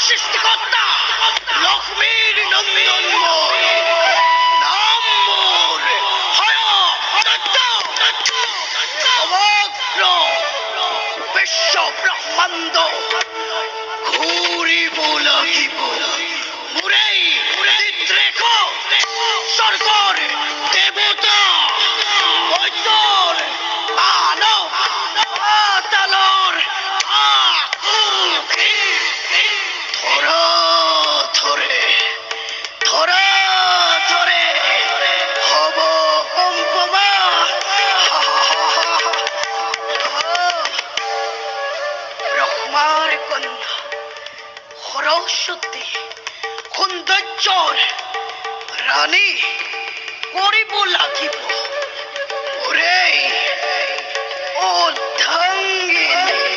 সৃষ্টিকর্তা লক্ষ্মীর নন্দন মোর নাম মোর সমগ্র বিশ্ব ব্রহ্মাণ্ড ঘুরিব লাগিব মুরেই নিদ্রেখ স্বর্গর দেবতা বৈদ্যর মানব পাতালর ধরা ধরে ধরা ধরে হব কম্পমা ব্রহ্মার কন্যা সরস্বতী সৌন্দর্যর রানী করিব লাগিব ওরে ও ধান